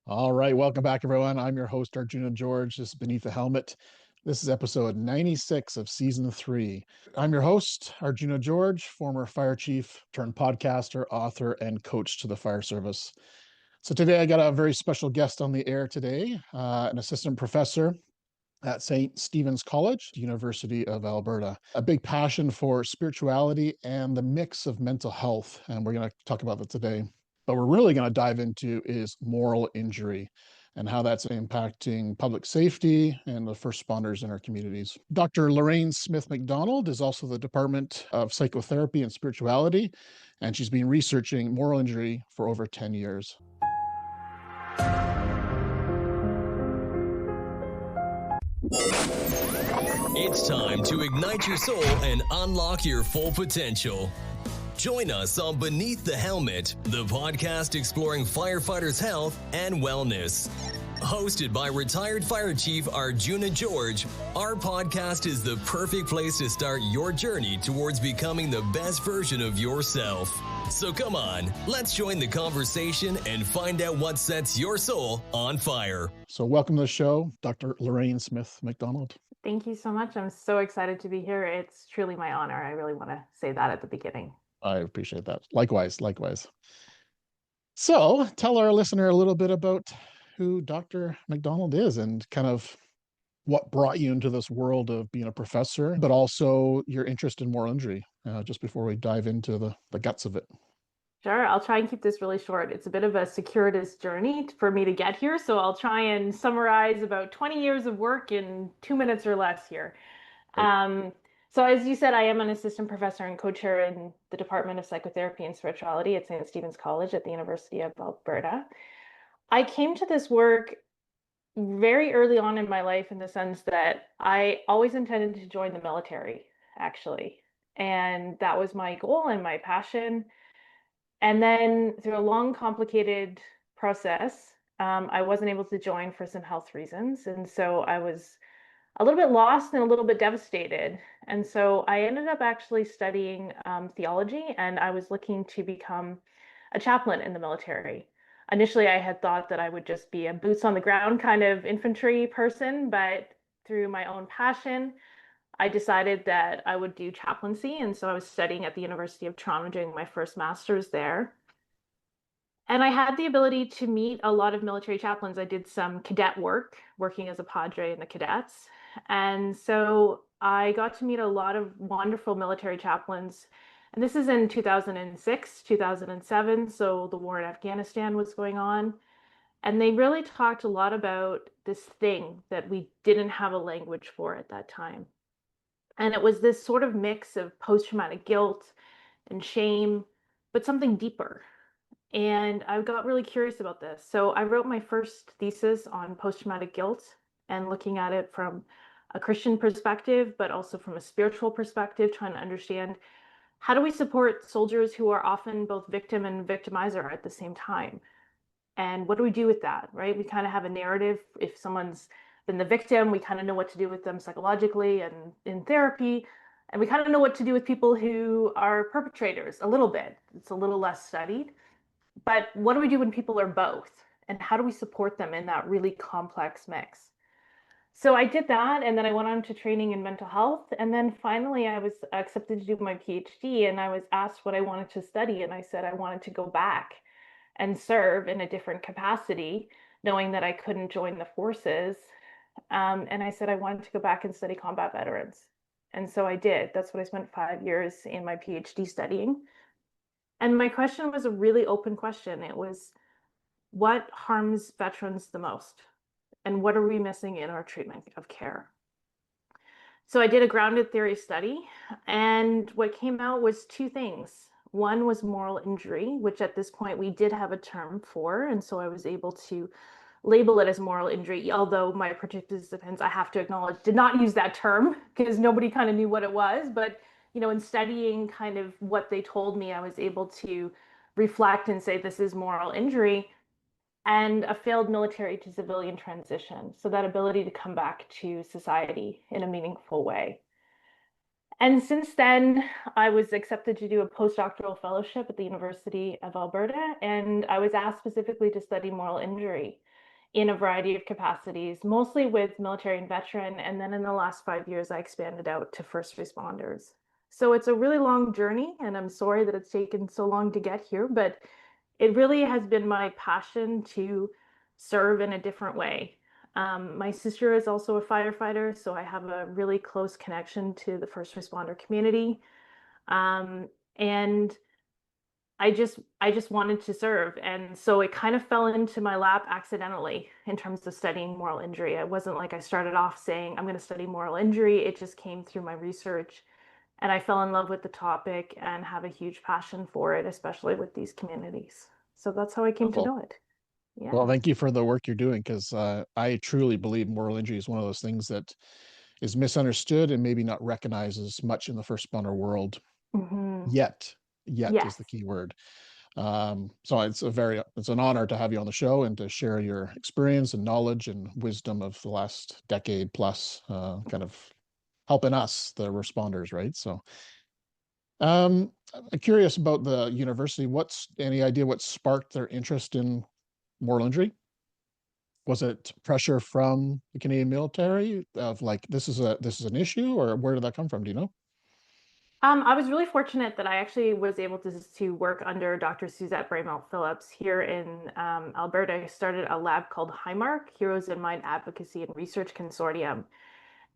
All right, welcome back, everyone. I'm your host, Arjuna George. This is Beneath the Helmet. This is episode 96 of season 3. I'm your host, Arjuna George, former fire chief turned podcaster, author, and coach to the fire service. So today I got a very special guest on the air today, an assistant professor at St. Stephen's College, University of Alberta. A big passion for spirituality and the mix of mental health, and we're going to talk about that today. But we're really going to dive into is moral injury and how that's impacting public safety and the first responders in our communities. Dr. Lorraine Smith McDonald is also the Department of Psychotherapy and Spirituality, and she's been researching moral injury for over 10 years. It's time to ignite your soul and unlock your full potential. Join us on Beneath the Helmet, the podcast exploring firefighters' health and wellness. Hosted by retired fire chief Arjuna George, our podcast is the perfect place to start your journey towards becoming the best version of yourself. So come on, let's join the conversation and find out what sets your soul on fire. So welcome to the show, Dr. Lorraine Smith McDonald. Thank you so much. I'm so excited to be here. It's truly my honor. I really want to say that at the beginning. I appreciate that. Likewise. So tell our listener a little bit about who Dr. McDonald is and kind of what brought you into this world of being a professor, but also your interest in moral injury, just before we dive into the guts of it. Sure. I'll try and keep this really short. It's a bit of a circuitous journey for me to get here. So I'll try and summarize about 20 years of work in 2 minutes or less here. So as you said, I am an assistant professor and co-chair in the Department of Psychotherapy and Spirituality at St. Stephen's College at the University of Alberta. I came to this work very early on in my life in the sense that I always intended to join the military, actually. And that was my goal and my passion. And then through a long, complicated process, I wasn't able to join for some health reasons. And so I was a little bit lost and a little bit devastated. And so I ended up actually studying theology, and I was looking to become a chaplain in the military. Initially, I had thought that I would just be a boots on the ground kind of infantry person, but through my own passion, I decided that I would do chaplaincy. And so I was studying at the University of Toronto doing my first master's there. And I had the ability to meet a lot of military chaplains. I did some cadet work, working as a padre in the cadets. And so I got to meet a lot of wonderful military chaplains. And this is in 2006, 2007. So the war in Afghanistan was going on. And they really talked a lot about this thing that we didn't have a language for at that time. And it was this sort of mix of post-traumatic guilt and shame, but something deeper. And I got really curious about this. So I wrote my first thesis on post-traumatic guilt and looking at it from a Christian perspective, but also from a spiritual perspective, trying to understand how do we support soldiers who are often both victim and victimizer at the same time? And what do we do with that, right? We kind of have a narrative. If someone's been the victim, we kind of know what to do with them psychologically and in therapy. And we kind of know what to do with people who are perpetrators a little bit. It's a little less studied. But what do we do when people are both? And how do we support them in that really complex mix? So I did that, and then I went on to training in mental health. And then finally, I was accepted to do my PhD, and I was asked what I wanted to study. And I said I wanted to go back and serve in a different capacity, knowing that I couldn't join the forces. And I said I wanted to go back and study combat veterans. And so I did. That's what I spent 5 years in my PhD studying. And my question was a really open question. It was, what harms veterans the most? And what are we missing in our treatment of care? So I did a grounded theory study, and what came out was two things. One was moral injury, which at this point we did have a term for, and so I was able to label it as moral injury, although my participants, I have to acknowledge, did not use that term because nobody kind of knew what it was. But in studying kind of what they told me, I was able to reflect and say this is moral injury and a failed military to civilian transition. So that ability to come back to society in a meaningful way. And since then, I was accepted to do a postdoctoral fellowship at the University of Alberta, and I was asked specifically to study moral injury. in a variety of capacities, mostly with military and veteran. And then in the last 5 years, I expanded out to first responders. So it's a really long journey, and I'm sorry that it's taken so long to get here, but it really has been my passion to serve in a different way. My sister is also a firefighter, so I have a really close connection to the first responder community. And I just wanted to serve. And so it kind of fell into my lap accidentally in terms of studying moral injury. It wasn't like I started off saying, I'm going to study moral injury. It just came through my research. And I fell in love with the topic and have a huge passion for it, especially with these communities. So that's how I came to Wonderful. know it. Yeah. Well, thank you for the work you're doing, because I truly believe moral injury is one of those things that is misunderstood and maybe not recognized as much in the first responder world Hmm. yet. Yet is Yes. the key word. So it's an honor to have you on the show and to share your experience and knowledge and wisdom of the last decade plus, kind of helping us, the responders, right? So, I'm curious about the university. What's any idea what sparked their interest in moral injury? Was it pressure from the Canadian military of like this is an issue, or where did that come from? Do you know? I was really fortunate that I actually was able to work under Dr. Suzette Braymelt Phillips here in Alberta. I started a lab called Highmark, Heroes in Mind Advocacy and Research Consortium.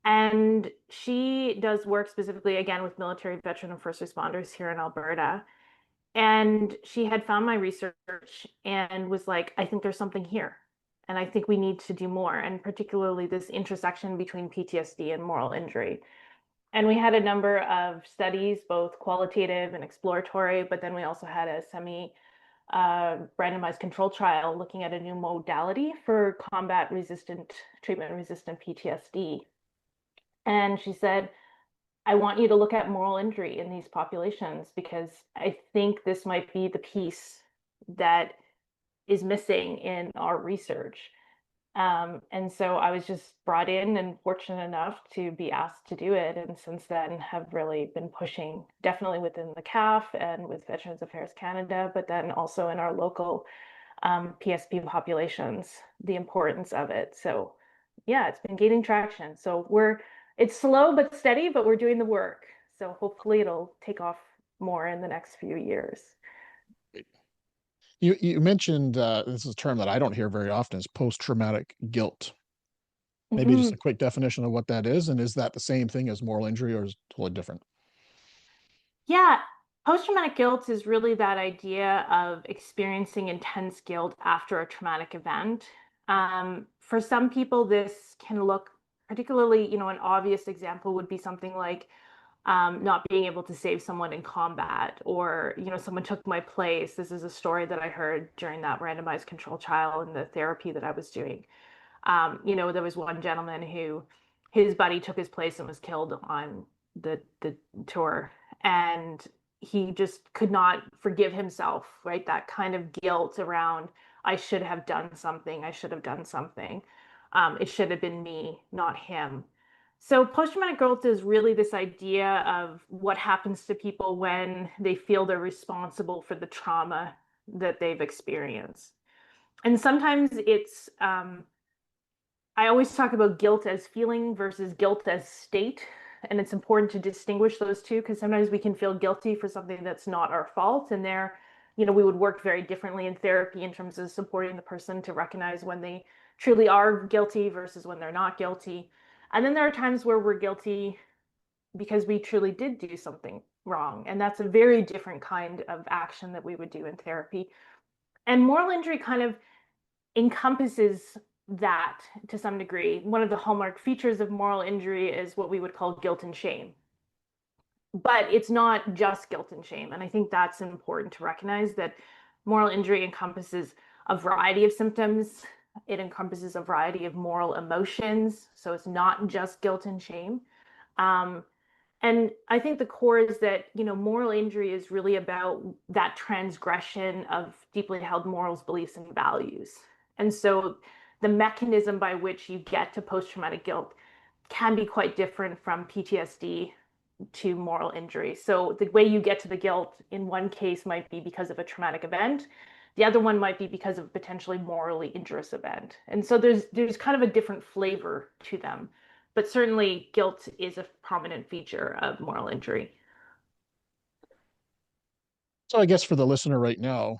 And she does work specifically, again, with military, veteran, and first responders here in Alberta. And she had found my research and was like, I think there's something here. And I think we need to do more, and particularly this intersection between PTSD and moral injury. And we had a number of studies, both qualitative and exploratory, but then we also had a semi randomized control trial looking at a new modality for combat resistant, treatment resistant PTSD. And she said, I want you to look at moral injury in these populations because I think this might be the piece that is missing in our research. And so I was just brought in and fortunate enough to be asked to do it. And since then have really been pushing definitely within the CAF and with Veterans Affairs Canada, but then also in our local PSP populations, the importance of it. So yeah, it's been gaining traction. So it's slow but steady, but we're doing the work. So hopefully it'll take off more in the next few years. You mentioned this is a term that I don't hear very often is post-traumatic guilt. Maybe just Mhm. a quick definition of what that is, and is that the same thing as moral injury, or is it totally different? Yeah, post-traumatic guilt is really that idea of experiencing intense guilt after a traumatic event. For some people, this can look particularly, an obvious example would be something like not being able to save someone in combat, or, someone took my place. This is a story that I heard during that randomized control trial and the therapy that I was doing. There was one gentleman who his buddy took his place and was killed on the tour, and he just could not forgive himself, right? That kind of guilt around, I should have done something, I should have done something. It should have been me, not him. So post-traumatic growth is really this idea of what happens to people when they feel they're responsible for the trauma that they've experienced. And sometimes I always talk about guilt as feeling versus guilt as state. And it's important to distinguish those two because sometimes we can feel guilty for something that's not our fault. And we would work very differently in therapy in terms of supporting the person to recognize when they truly are guilty versus when they're not guilty. And then there are times where we're guilty because we truly did do something wrong. And that's a very different kind of action that we would do in therapy. And moral injury kind of encompasses that to some degree. One of the hallmark features of moral injury is what we would call guilt and shame. But it's not just guilt and shame. And I think that's important to recognize that moral injury encompasses a variety of symptoms. It encompasses a variety of moral emotions. So it's not just guilt and shame. Um, and I think the core is that, moral injury is really about that transgression of deeply held morals, beliefs, and values. And so the mechanism by which you get to post-traumatic guilt can be quite different from PTSD to moral injury. So the way you get to the guilt in one case might be because of a traumatic event. The other one might be because of potentially morally injurious event. And so there's kind of a different flavor to them. But certainly guilt is a prominent feature of moral injury. So I guess for the listener right now,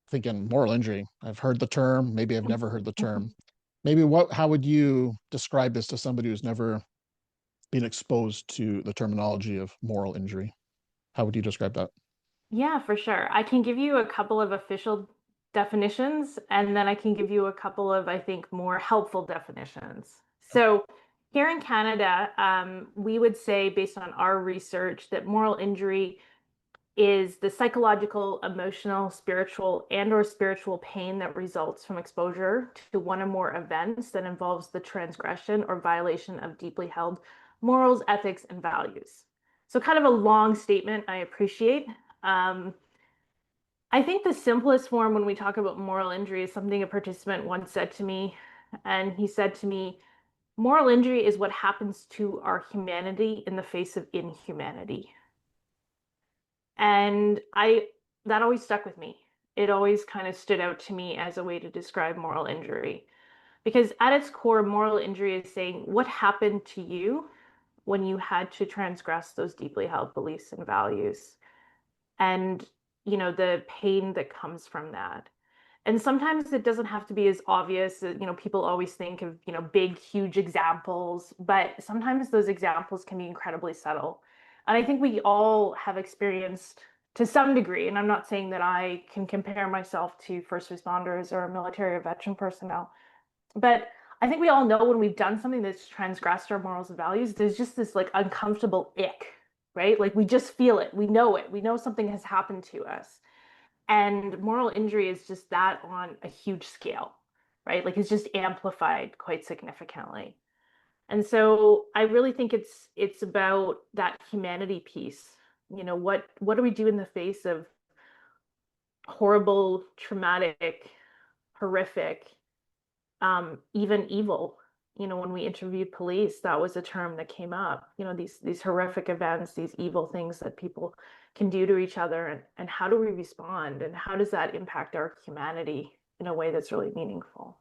thinking moral injury, I've heard the term, maybe I've never heard the term. Maybe how would you describe this to somebody who's never been exposed to the terminology of moral injury? How would you describe that? Yeah, for sure. I can give you a couple of official definitions, and then I can give you a couple of, I think, more helpful definitions. So here in Canada, we would say, based on our research, that moral injury is the psychological, emotional, spiritual, and/or spiritual pain that results from exposure to one or more events that involves the transgression or violation of deeply held morals, ethics, and values. So kind of a long statement, I appreciate. Um, I think the simplest form when we talk about moral injury is something a participant once said to me. And he said to me, moral injury is what happens to our humanity in the face of inhumanity. And that always stuck with me. It always kind of stood out to me as a way to describe moral injury. Because at its core, moral injury is saying what happened to you when you had to transgress those deeply held beliefs and values. And, the pain that comes from that. And sometimes it doesn't have to be as obvious. People always think of, big, huge examples, but sometimes those examples can be incredibly subtle. And I think we all have experienced to some degree, and I'm not saying that I can compare myself to first responders or military or veteran personnel, but I think we all know when we've done something that's transgressed our morals and values, there's just this like uncomfortable ick, right? Like we just feel it. We know it. We know something has happened to us. And moral injury is just that on a huge scale, right? Like it's just amplified quite significantly. And so I really think it's about that humanity piece. What do we do in the face of horrible, traumatic, horrific, even evil? When we interviewed police, that was a term that came up. These horrific events, these evil things that people can do to each other, and how do we respond, and how does that impact our humanity in a way that's really meaningful?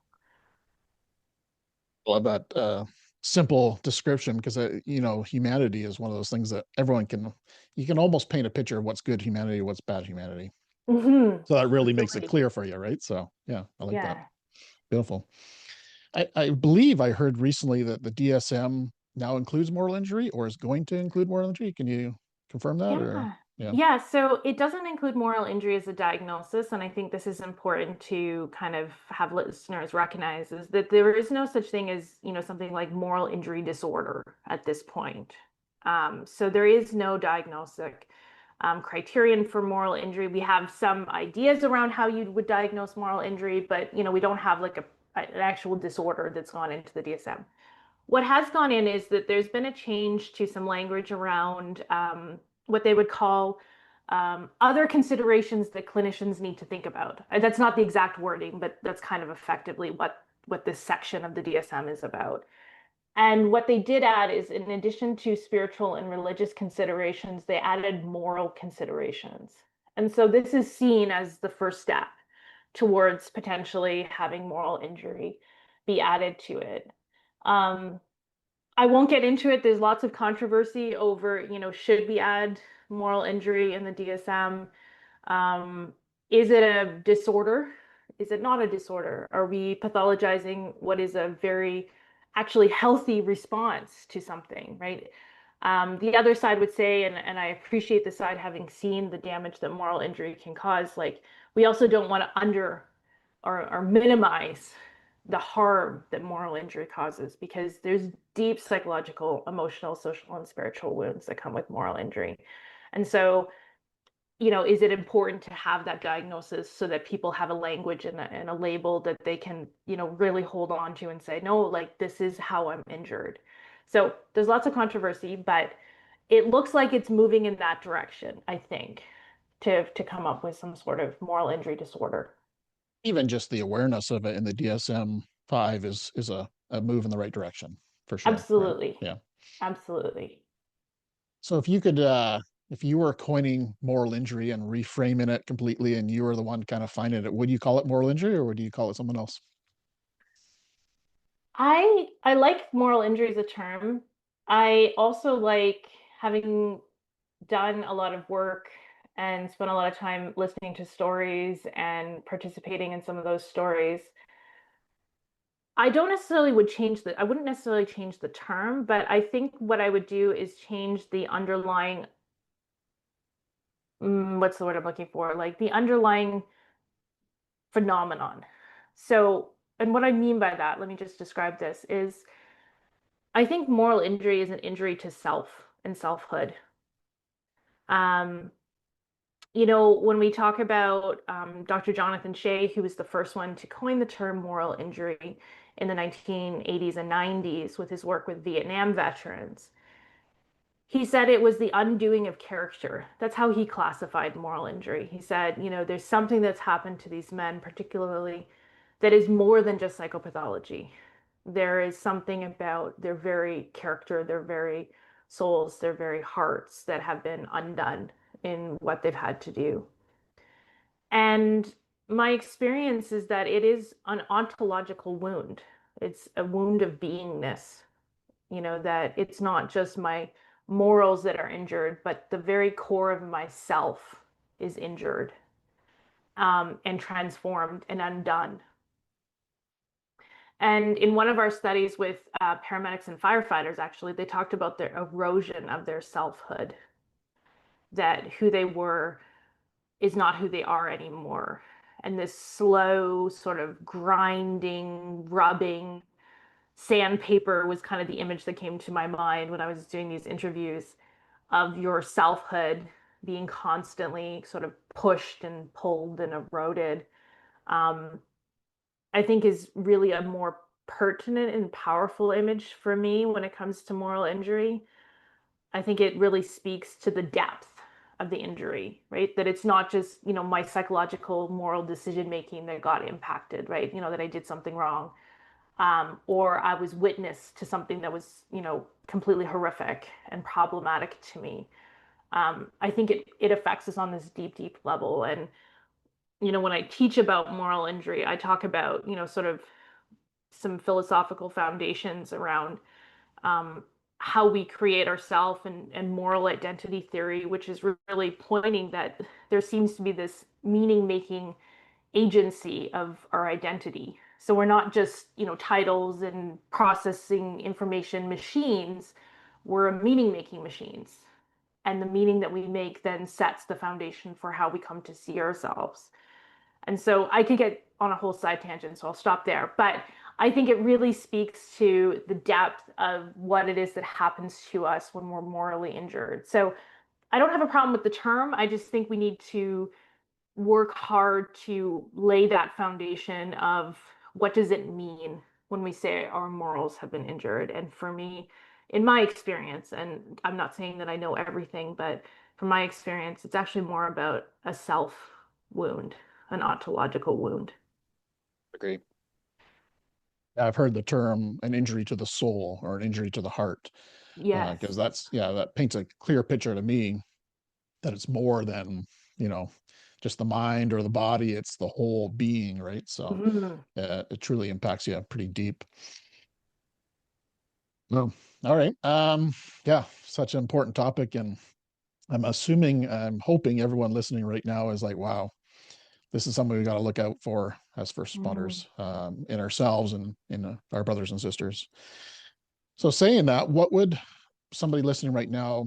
Love that simple description because humanity is one of those things that you can almost paint a picture of what's good humanity, what's bad humanity. So that really makes it clear for you, right? So yeah, I like that. Yeah. Beautiful. I believe I heard recently that the DSM now includes moral injury or is going to include moral injury. Can you confirm that or Yeah. yeah? Yeah, so it doesn't include moral injury as a diagnosis, and I think this is important to kind of have listeners recognize is that there is no such thing as, something like moral injury disorder at this point. So there is no diagnostic criterion for moral injury. We have some ideas around how you would diagnose moral injury, but we don't have like an actual disorder that's gone into the DSM. What has gone in is that there's been a change to some language around what they would call other considerations that clinicians need to think about. That's not the exact wording, but that's kind of effectively what this section of the DSM is about. And what they did add is, in addition to spiritual and religious considerations, they added moral considerations. And so this is seen as the first step towards potentially having moral injury be added to it. Um, I won't get into it. There's lots of controversy over, should we add moral injury in the DSM? Um, is it a disorder? Is it not a disorder? Are we pathologizing what is a very actually healthy response to something, right? The other side would say, and I appreciate the side having seen the damage that moral injury can cause, like we also don't want to or minimize the harm that moral injury causes because there's deep psychological, emotional, social, and spiritual wounds that come with moral injury. And so, is it important to have that diagnosis so that people have a language and a label that they can, really hold on to and say, no, like this is how I'm injured. So there's lots of controversy, but it looks like it's moving in that direction, I think, to come up with some sort of moral injury disorder. Even just the awareness of it in the DSM-5 is a move in the right direction for sure. Right. Absolutely. Yeah. Absolutely. So if you could if you were coining moral injury and reframing it completely, and you were the one kind of finding it, would you call it moral injury or would you call it something else? I like moral injury as a term. I also like, having done a lot of work and spent a lot of time listening to stories and participating in some of those stories. I wouldn't necessarily change the term, but I think what I would do is change the underlying, what's the word I'm looking for? Like the underlying phenomenon. So, and what I mean by that, let me just describe this, is I think moral injury is an injury to self and selfhood. Um, when we talk about Dr. Jonathan Shea, who was the first one to coin the term moral injury in the 1980s and 90s with his work with Vietnam veterans, he said it was the undoing of character. That's how he classified moral injury. He said, there's something that's happened to these men, particularly, that is more than just psychopathology. There is something about their very character, their very souls, their very hearts that have been undone in what they've had to do. And my experience is that it is an ontological wound. It's a wound of beingness, that it's not just my morals that are injured, but the very core of myself is injured, and transformed and undone. And in one of our studies with paramedics and firefighters, actually, they talked about the erosion of their selfhood, that who they were is not who they are anymore. And this slow, sort of grinding, rubbing, sandpaper was kind of the image that came to my mind when I was doing these interviews, of your selfhood being constantly sort of pushed and pulled and eroded. Um, I think is really a more pertinent and powerful image for me when it comes to moral injury. I think it really speaks to the depth of the injury, right? That it's not just, my psychological moral decision making that got impacted, right? That I did something wrong, or I was witness to something that was, completely horrific and problematic to me. I think it affects us on this deep, deep level. And, when I teach about moral injury, I talk about, sort of some philosophical foundations around how we create ourself, and moral identity theory, which is really pointing that there seems to be this meaning making agency of our identity. So we're not just, titles and processing information machines, we're meaning making machines. And the meaning that we make then sets the foundation for how we come to see ourselves. And so I could get on a whole side tangent, so I'll stop there. But I think it really speaks to the depth of what it is that happens to us when we're morally injured. So I don't have a problem with the term. I just think we need to work hard to lay that foundation of what does it mean when we say our morals have been injured. And for me, in my experience, and I'm not saying that I know everything, but from my experience, it's actually more about a self wound, an ontological wound. Agree. I've heard the term an injury to the soul or an injury to the heart, because Yes. that paints a clear picture to me that it's more than, you know, just the mind or the body, it's the whole being, right? So Mhm. it truly impacts you pretty deep. Well, all right. Yeah, such an important topic. And I'm hoping everyone listening right now is like, wow, this is something we got to look out for as first Mhm. responders, in ourselves and in our brothers and sisters. So, saying that, what would somebody listening right now,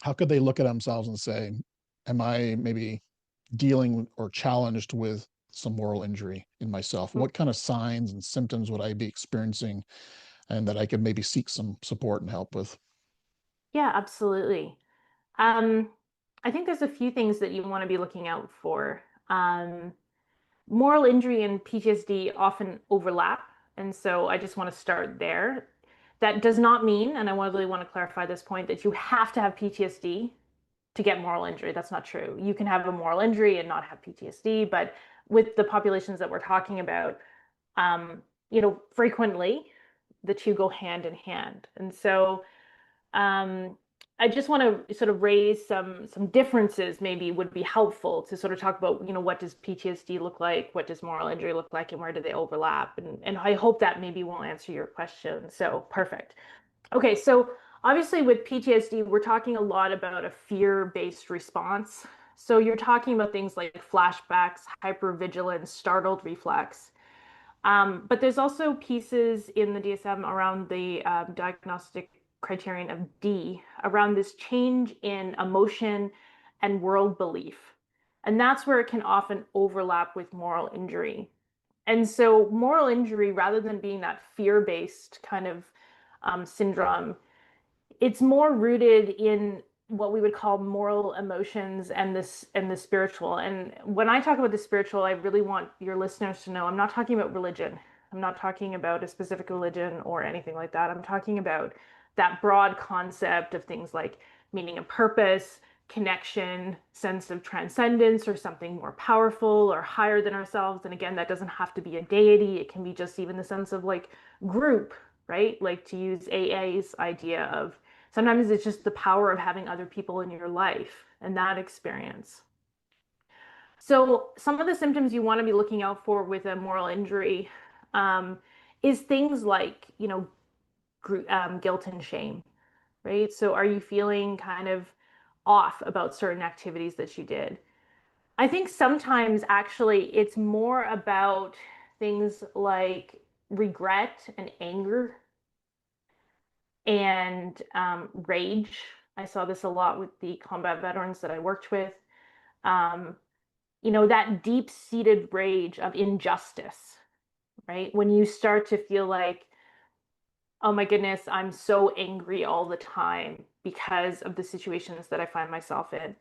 how could they look at themselves and say, am I maybe dealing or challenged with some moral injury in myself? What kind of signs and symptoms would I be experiencing and that I could maybe seek some support and help with? Yeah, absolutely. Um, I think there's a few things that you want to be looking out for. Moral injury and PTSD often overlap, and so I just want to start there. That does not mean, and really want to clarify this point, that you have to have PTSD to get moral injury. That's not true. You can have a moral injury and not have PTSD, but with the populations that we're talking about, frequently the two go hand in hand. And so, um, I just want to sort of raise some differences maybe would be helpful to sort of talk about, what does PTSD look like? What does moral injury look like? And where do they overlap? And I hope that maybe will answer your question. So perfect. Okay, so obviously with PTSD, we're talking a lot about a fear-based response. So you're talking about things like flashbacks, hypervigilance, startled reflex. But there's also pieces in the DSM around the diagnostic criterion of D, around this change in emotion and world belief. And that's where it can often overlap with moral injury. And so, moral injury, rather than being that fear based kind of syndrome, it's more rooted in what we would call moral emotions and the spiritual. And when I talk about the spiritual, I really want your listeners to know I'm not talking about religion. I'm not talking about a specific religion or anything like that. I'm talking about that broad concept of things like meaning and purpose, connection, sense of transcendence, or something more powerful or higher than ourselves. And again, that doesn't have to be a deity. It can be just even the sense of like group, right? Like to use AA's idea of sometimes it's just the power of having other people in your life and that experience. So some of the symptoms you want to be looking out for with a moral injury is things like, guilt and shame, right? So are you feeling kind of off about certain activities that you did? I think sometimes actually it's more about things like regret and anger and rage. I saw this a lot with the combat veterans that I worked with. Um, that deep-seated rage of injustice, right? When you start to feel like, oh my goodness, I'm so angry all the time because of the situations that I find myself in.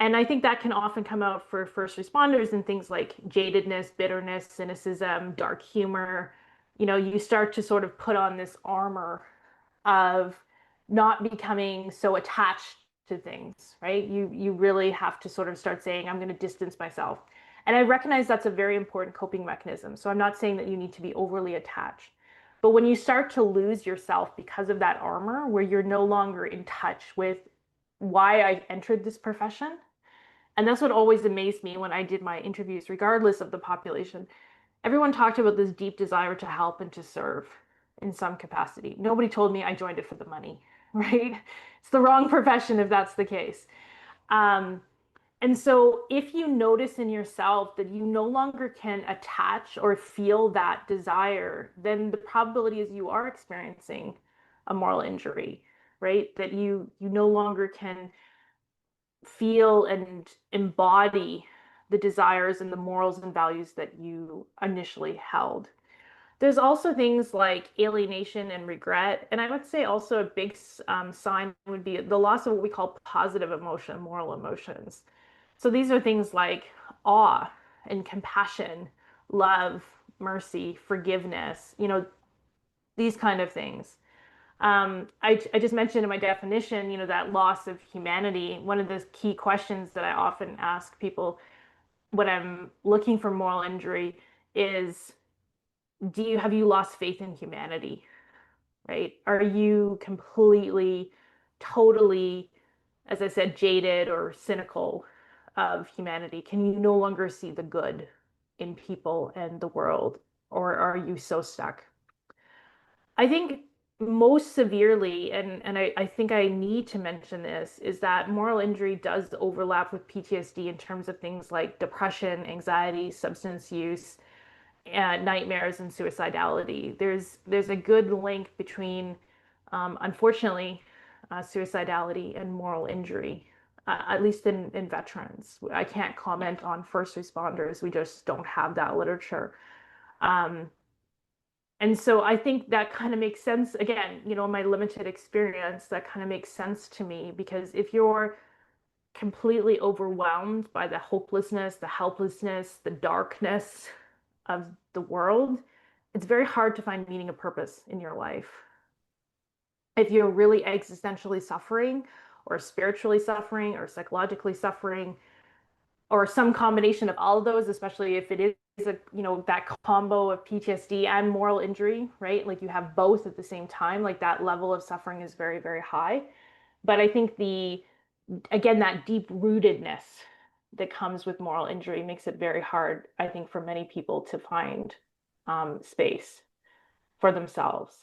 And I think that can often come out for first responders in things like jadedness, bitterness, cynicism, dark humor. You start to sort of put on this armor of not becoming so attached to things, right? You really have to sort of start saying, I'm going to distance myself. And I recognize that's a very important coping mechanism. So I'm not saying that you need to be overly attached. But when you start to lose yourself because of that armor, where you're no longer in touch with why I entered this profession, and that's what always amazed me when I did my interviews, regardless of the population. Everyone talked about this deep desire to help and to serve in some capacity. Nobody told me I joined it for the money, right? It's the wrong profession if that's the case. And so if you notice in yourself that you no longer can attach or feel that desire, then the probability is you are experiencing a moral injury, right? That you no longer can feel and embody the desires and the morals and values that you initially held. There's also things like alienation and regret. And I would say also a big sign would be the loss of what we call positive emotion, moral emotions. So these are things like awe and compassion, love, mercy, forgiveness, these kind of things. I just mentioned in my definition, that loss of humanity. One of the key questions that I often ask people when I'm looking for moral injury is, have you lost faith in humanity? Right? Are you completely, totally, as I said, jaded or cynical of humanity? Can you no longer see the good in people and the world? Or are you so stuck? I think most severely, and I think I need to mention this, is that moral injury does overlap with PTSD in terms of things like depression, anxiety, substance use, nightmares, and suicidality. There's a good link between, unfortunately, suicidality and moral injury, at least in veterans. I can't comment on first responders. We just don't have that literature. And so I think that kind of makes sense. Again, my limited experience, that kind of makes sense to me because if you're completely overwhelmed by the hopelessness, the helplessness, the darkness of the world, it's very hard to find meaning and purpose in your life. If you're really existentially suffering or spiritually suffering or psychologically suffering or some combination of all of those, especially if it is that combo of PTSD and moral injury, right? Like you have both at the same time, like that level of suffering is very, very high. But I think again, that deep rootedness that comes with moral injury makes it very hard, I think, for many people to find space for themselves.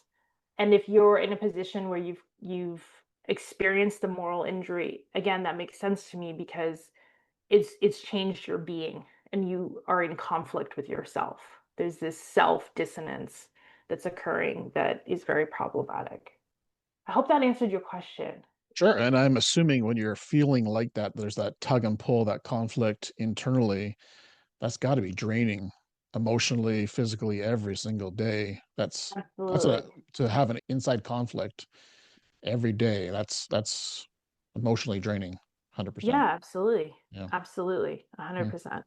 And if you're in a position where you've experienced the moral injury, again, that makes sense to me because it's changed your being and you are in conflict with yourself. There's this self dissonance that's occurring that is very problematic. I hope that answered your question. Sure. And I'm assuming when you're feeling like that, there's that tug and pull, that conflict internally, that's got to be draining emotionally, physically, every single day. That's Absolutely. to have an inside conflict every day. That's emotionally draining, 100%. Yeah, absolutely. Yeah. Absolutely. Hmm. 100%.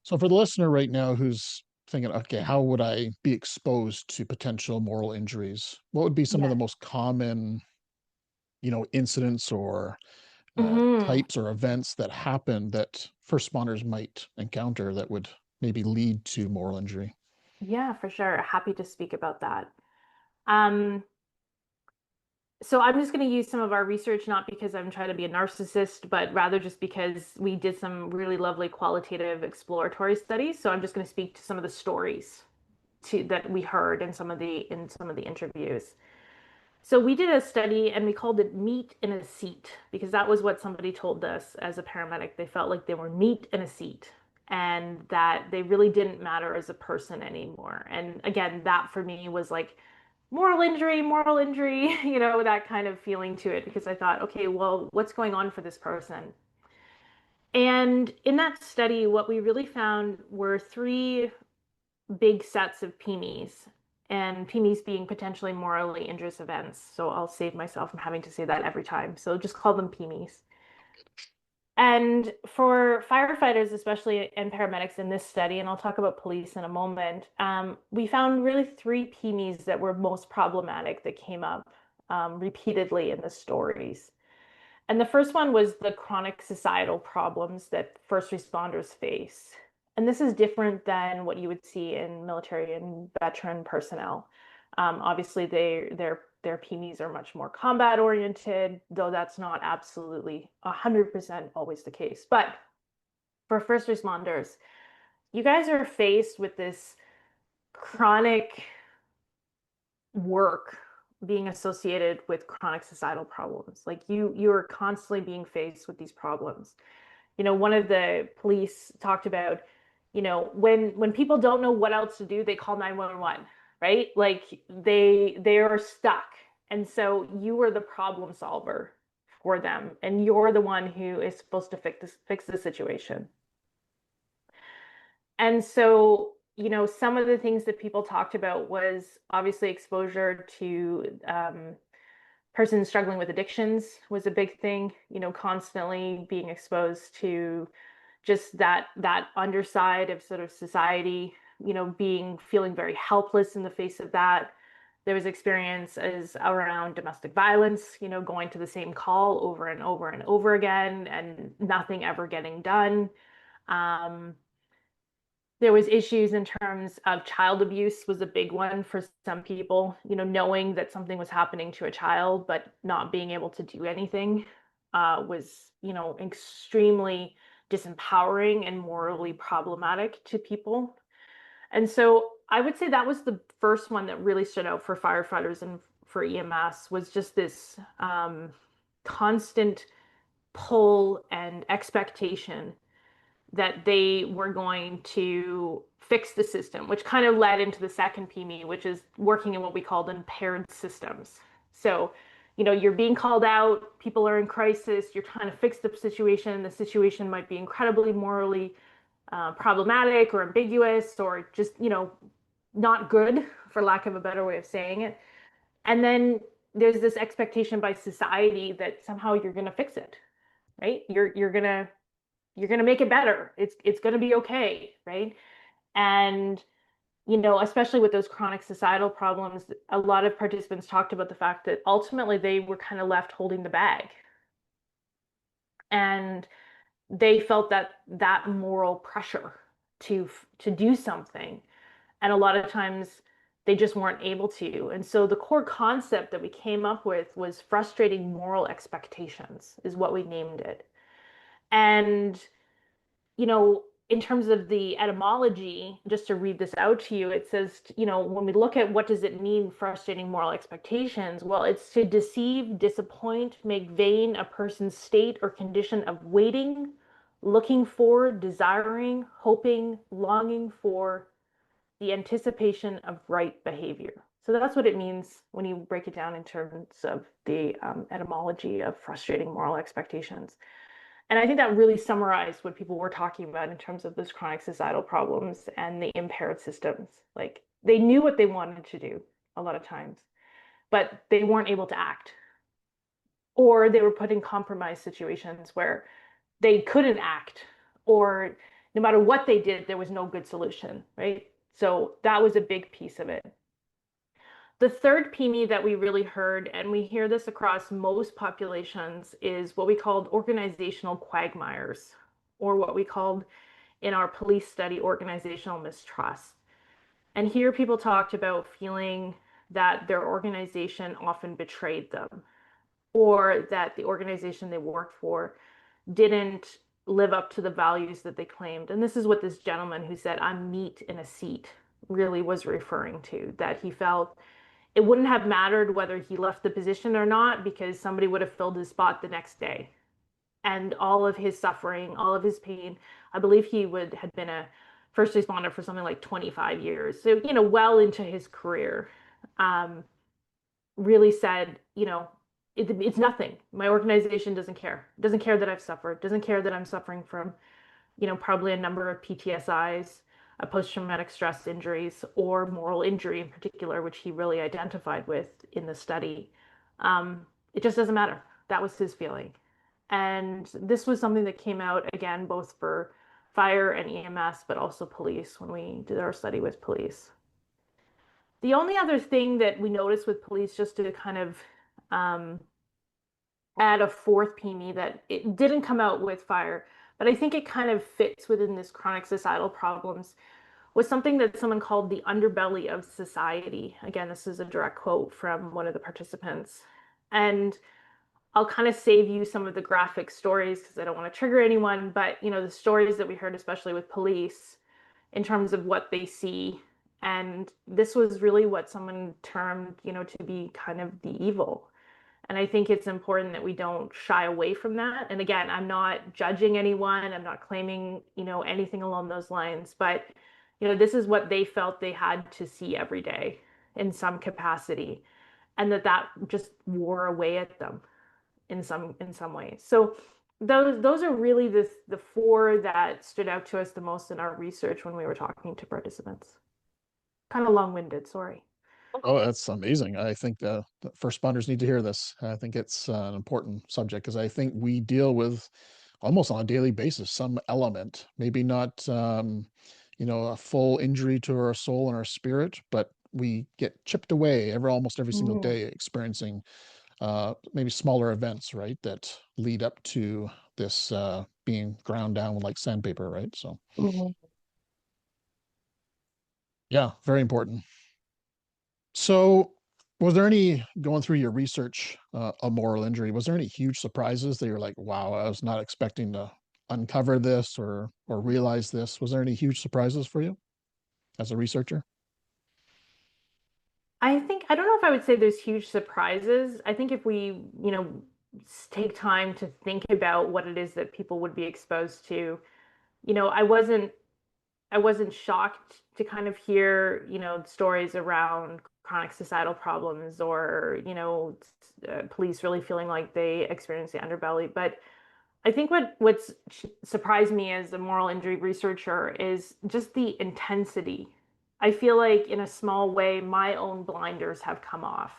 So for the listener right now who's thinking, okay, how would I be exposed to potential moral injuries? What would be some of Yeah. the most common, incidents or Hmm. types or events that happen that first responders might encounter that would maybe lead to moral injury? Yeah, for sure. Happy to speak about that. Um, so I'm just going to use some of our research, not because I'm trying to be a narcissist, but rather just because we did some really lovely qualitative exploratory studies. So I'm just going to speak to some of the stories that we heard in some of the interviews. So we did a study and we called it meat in a seat because that was what somebody told us as a paramedic. They felt like they were meat in a seat and that they really didn't matter as a person anymore. And again, that for me was like moral injury, that kind of feeling to it because I thought, okay, well, what's going on for this person? And in that study, what we really found were three big sets of PMEs, and PMEs being potentially morally injurious events. So I'll save myself from having to say that every time. So just call them PMEs. And for firefighters, especially and paramedics in this study, and I'll talk about police in a moment, we found really three PMEs that were most problematic that came up repeatedly in the stories. And the first one was the chronic societal problems that first responders face. And this is different than what you would see in military and veteran personnel. Obviously, their PMEs are much more combat oriented, though that's not absolutely 100% always the case. But for first responders, you guys are faced with this chronic work being associated with chronic societal problems. Like you're constantly being faced with these problems. One of the police talked about, when people don't know what else to do, they call 911, right? Like they are stuck. And so you are the problem solver for them and you're the one who is supposed to fix the situation. And so, some of the things that people talked about was obviously exposure to persons struggling with addictions was a big thing, constantly being exposed to just that underside of sort of society, feeling very helpless in the face of that. There was experiences around domestic violence, going to the same call over and over and over again and nothing ever getting done. Um, there was issues in terms of child abuse was a big one for some people, knowing that something was happening to a child but not being able to do anything was extremely disempowering and morally problematic to people. And so I would say that was the first one that really stood out for firefighters and for EMS was just this constant pull and expectation that they were going to fix the system, which kind of led into the second PME, which is working in what we called impaired systems. So, you're being called out, people are in crisis, you're trying to fix the situation might be incredibly morally problematic or ambiguous or just, not good, for lack of a better way of saying it. And then there's this expectation by society that somehow you're going to fix it, right? You're gonna make it better. It's gonna be okay, right? And especially with those chronic societal problems, a lot of participants talked about the fact that ultimately they were kind of left holding the bag, and they felt that moral pressure to do something, and a lot of times They just weren't able to. And so the core concept that we came up with was frustrating moral expectations, is what we named it. And, in terms of the etymology, just to read this out to you, it says, when we look at what does it mean, frustrating moral expectations, well, it's to deceive, disappoint, make vain a person's state or condition of waiting, looking for, desiring, hoping, longing for the anticipation of right behavior. So that's what it means when you break it down in terms of the etymology of frustrating moral expectations. And I think that really summarized what people were talking about in terms of those chronic societal problems and the impaired systems. Like they knew what they wanted to do a lot of times, but they weren't able to act. Or they were put in compromised situations where they couldn't act, or no matter what they did, there was no good solution, right? So that was a big piece of it. The third PME that we really heard, and we hear this across most populations, is what we called organizational quagmires, or what we called in our police study organizational mistrust. And here people talked about feeling that their organization often betrayed them, or that the organization they worked for didn't live up to the values that they claimed. And this is what this gentleman who said, "I'm meat in a seat," really was referring to, that he felt it wouldn't have mattered whether he left the position or not because somebody would have filled his spot the next day. And all of his suffering, all of his pain, I believe he had been a first responder for something like 25 years. So, well into his career, really said, it's nothing. My organization doesn't care. Doesn't care that I've suffered. Doesn't care that I'm suffering from, probably a number of PTSIs, post-traumatic stress injuries, or moral injury in particular, which he really identified with in the study. It just doesn't matter. That was his feeling. And this was something that came out again, both for fire and EMS, but also police when we did our study with police. The only other thing that we noticed with police, just to kind of add a fourth PME that it didn't come out with fire, but I think it kind of fits within this chronic societal problems, was something that someone called the underbelly of society. Again, this is a direct quote from one of the participants. And I'll kind of save you some of the graphic stories because I don't want to trigger anyone, but the stories that we heard, especially with police, in terms of what they see. And this was really what someone termed, to be kind of the evil. And I think it's important that we don't shy away from that. And again, I'm not judging anyone. I'm not claiming, anything along those lines. But, this is what they felt they had to see every day in some capacity. And that just wore away at them in some ways. So those are really the four that stood out to us the most in our research when we were talking to participants. Kind of long-winded, sorry. Oh, that's amazing. I think the first responders need to hear this. I think it's an important subject because I think we deal with almost on a daily basis some element, maybe not, a full injury to our soul and our spirit, but we get chipped away almost every single Mhm. day experiencing maybe smaller events, right, that lead up to this being ground down with like sandpaper, right? So, Mhm. yeah, very important. So, was there any going through your research a moral injury? Was there any huge surprises that you're like, wow, I was not expecting to uncover this or realize this? Was there any huge surprises for you as a researcher? I don't know if I would say there's huge surprises. I think if we, take time to think about what it is that people would be exposed to, I wasn't shocked to kind of hear, stories around chronic societal problems or, police really feeling like they experience the underbelly. But I think what's surprised me as a moral injury researcher is just the intensity. I feel like in a small way, my own blinders have come off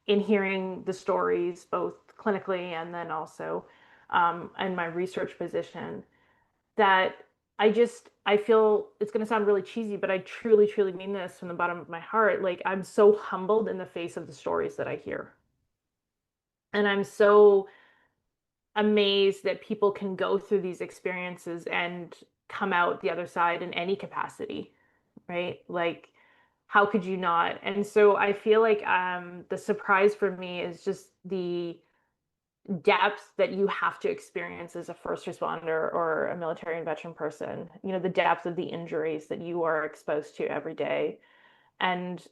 in hearing the stories, both clinically and then also in my research position, that I feel it's going to sound really cheesy, but I truly, truly mean this from the bottom of my heart. Like I'm so humbled in the face of the stories that I hear. And I'm so amazed that people can go through these experiences and come out the other side in any capacity, right? Like how could you not? And so I feel like the surprise for me is just the depth that you have to experience as a first responder or a military and veteran person. You know, the depth of the injuries that you are exposed to every day. And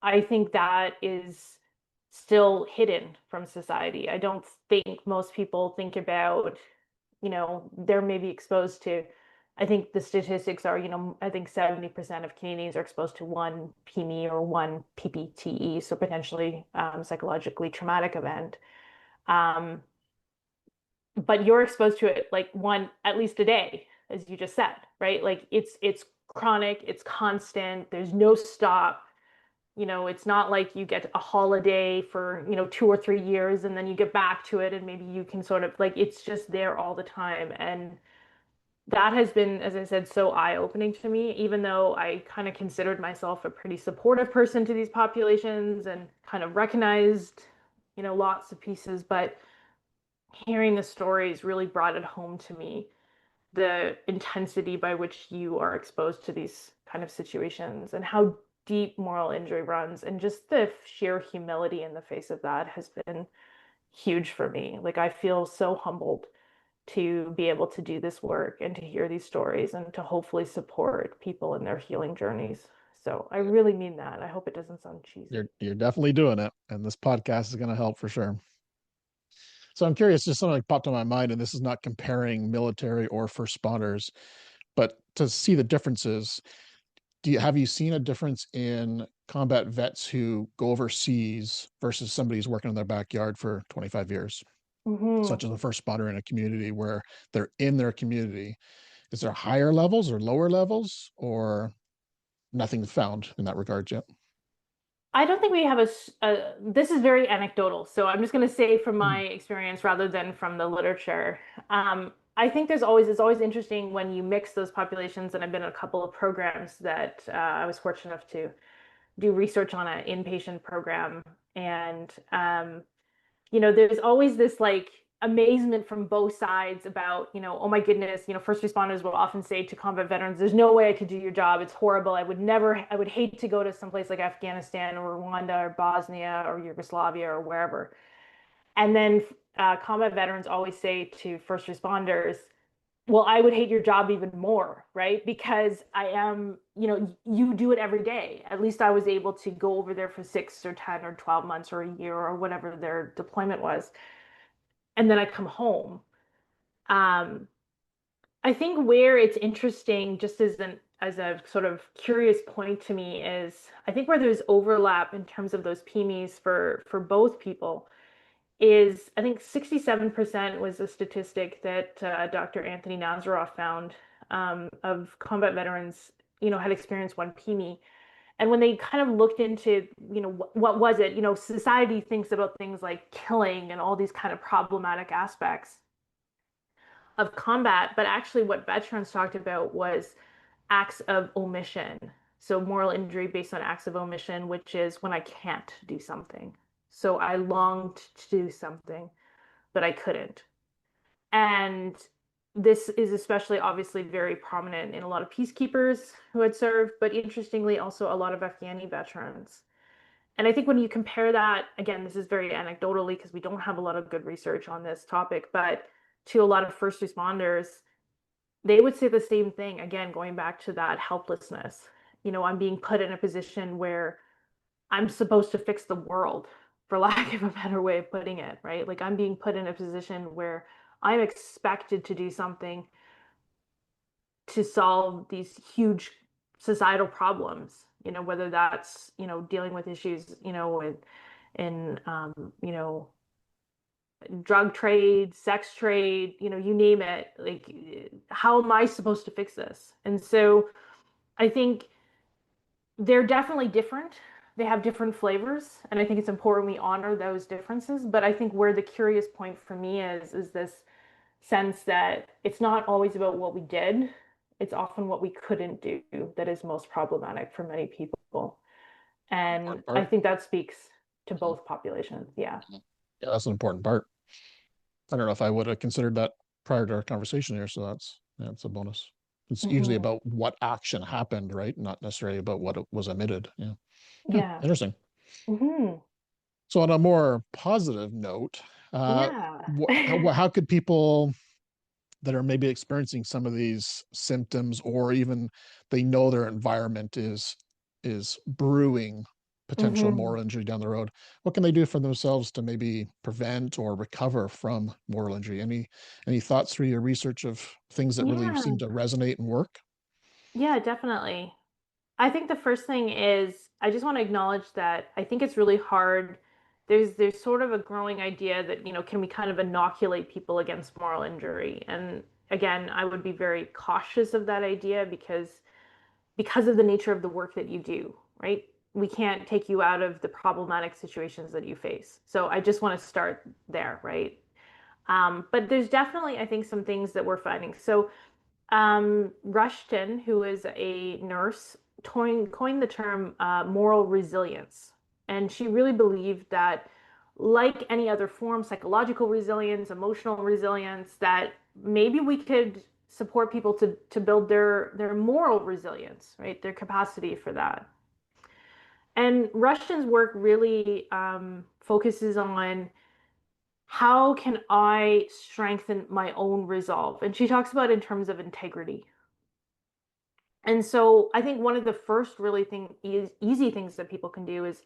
I think that is still hidden from society. I don't think most people think about, they're maybe exposed to, I think the statistics are, I think 70% of Canadians are exposed to one PME or one PPTE, so potentially psychologically traumatic event. Um, but you're exposed to it like one at least a day, as you just said, right? Like it's chronic, it's constant, there's no stop. It's not like you get a holiday for 2 or 3 years and then you get back to it and maybe you can sort of like it's just there all the time. And that has been, as I said, so eye-opening to me, even though I kind of considered myself a pretty supportive person to these populations and kind of recognized lots of pieces. But hearing the stories really brought it home to me, the intensity by which you are exposed to these kind of situations and how deep moral injury runs, and just the sheer humility in the face of that has been huge for me. Like, I feel so humbled to be able to do this work and to hear these stories and to hopefully support people in their healing journeys. So I really mean that. I hope it doesn't sound cheesy. You're definitely doing it, and this podcast is going to help for sure. So I'm curious, just something popped in my mind, and this is not comparing military or first responders, but to see the differences. Have you seen a difference in combat vets who go overseas versus somebody who's working in their backyard for 25 years, Mm-hmm. such as a first responder in a community where they're in their community? Is there higher levels or lower levels, or nothing found in that regard yet? I don't think we have this is very anecdotal, so I'm just going to say from Mhm. my experience rather than from the literature. I think it's always interesting when you mix those populations, and I've been in a couple of programs that I was fortunate enough to do research on an inpatient program, and there's always this like amazement from both sides about, oh my goodness, first responders will often say to combat veterans, there's no way I could do your job. It's horrible. I would hate to go to someplace like Afghanistan or Rwanda or Bosnia or Yugoslavia or wherever. And then combat veterans always say to first responders, well, I would hate your job even more, right? Because you do it every day. At least I was able to go over there for 6 or 10 or 12 months or a year or whatever their deployment was, and then I come home. Um, I think where it's interesting, just as a sort of curious point to me, is I think where there's overlap in terms of those PMEs for both people is I think 67% was a statistic that Dr. Anthony Nazaroff found of combat veterans, had experienced one PME. And when they kind of looked into, what was it, society thinks about things like killing and all these kind of problematic aspects of combat, but actually what veterans talked about was acts of omission. So moral injury based on acts of omission, which is when I can't do something. So I longed to do something, but I couldn't. And this is especially obviously very prominent in a lot of peacekeepers who had served, but interestingly, also a lot of Afghani veterans. And I think when you compare that, again, this is very anecdotally because we don't have a lot of good research on this topic, but to a lot of first responders, they would say the same thing. Again, going back to that helplessness. I'm being put in a position where I'm supposed to fix the world, for lack of a better way of putting it, right? Like I'm being put in a position where I'm expected to do something to solve these huge societal problems, whether that's, dealing with issues, in drug trade, sex trade, you name it. Like, how am I supposed to fix this? And so I think they're definitely different. They have different flavors, and I think it's important we honor those differences. But I think where the curious point for me is this sense that it's not always about what we did, it's often what we couldn't do that is most problematic for many people. And Important I part. think that speaks to Mhm. both populations. Yeah. Mhm. Yeah, that's an important part. I don't know if I would have considered that prior to our conversation here, so that's a bonus. It's usually Mm-hmm. about what action happened, right? Not necessarily about what was omitted. Yeah. Yeah. Interesting. Mm-hmm. So on a more positive note, Yeah. how could people that are maybe experiencing some of these symptoms, or even they know their environment is brewing potential Mm-hmm. moral injury down the road, what can they do for themselves to maybe prevent or recover from moral injury? Any thoughts through your research of things that really Yeah. seem to resonate and work? Yeah, definitely. I think the first thing is I just want to acknowledge that I think it's really hard. There's sort of a growing idea that, can we kind of inoculate people against moral injury? And again, I would be very cautious of that idea because of the nature of the work that you do, right? We can't take you out of the problematic situations that you face. So I just want to start there, right? But there's definitely, I think, some things that we're finding. So Rushton, who is a nurse, coined the term moral resilience. And she really believed that, like any other form, psychological resilience, emotional resilience, that maybe we could support people to build their moral resilience, right? Their capacity for that. And Rushton's work really focuses on how can I strengthen my own resolve? And she talks about in terms of integrity. And so I think one of the first really easy things that people can do is,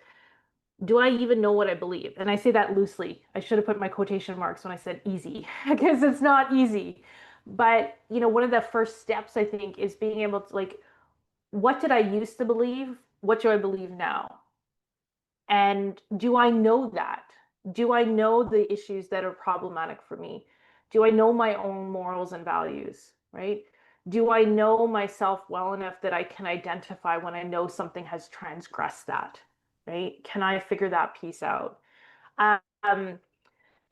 do I even know what I believe? And I say that loosely. I should have put my quotation marks when I said easy because it's not easy. But, one of the first steps I think is being able to, like, what did I used to believe? What do I believe now? And do I know that? Do I know the issues that are problematic for me? Do I know my own morals and values, right? Do I know myself well enough that I can identify when I know something has transgressed that, right? Can I figure that piece out? Um,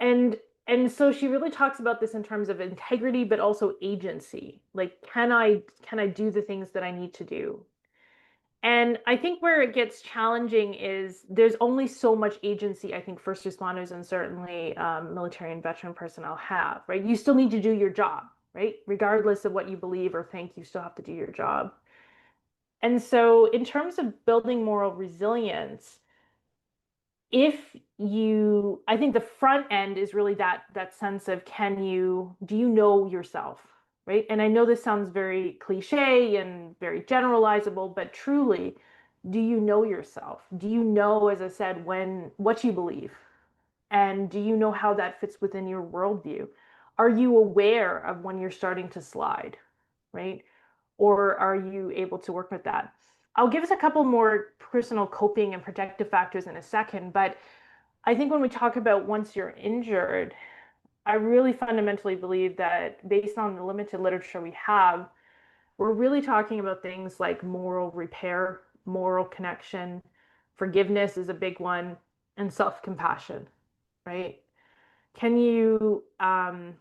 and and so she really talks about this in terms of integrity, but also agency. Like, can I do the things that I need to do? And I think where it gets challenging is there's only so much agency I think first responders and certainly military and veteran personnel have, right? You still need to do your job, right? Regardless of what you believe or think, you still have to do your job. And so, in terms of building moral resilience, if you, I think the front end is really that sense of, do you know yourself, right? And I know this sounds very cliche and very generalizable, but truly, do you know yourself? Do you know, as I said, what you believe? And do you know how that fits within your worldview? Are you aware of when you're starting to slide, right? Or are you able to work with that? I'll give us a couple more personal coping and protective factors in a second, but I think when we talk about once you're injured, I really fundamentally believe that based on the limited literature we have, we're really talking about things like moral repair, moral connection, forgiveness is a big one, and self-compassion, right? Can you um,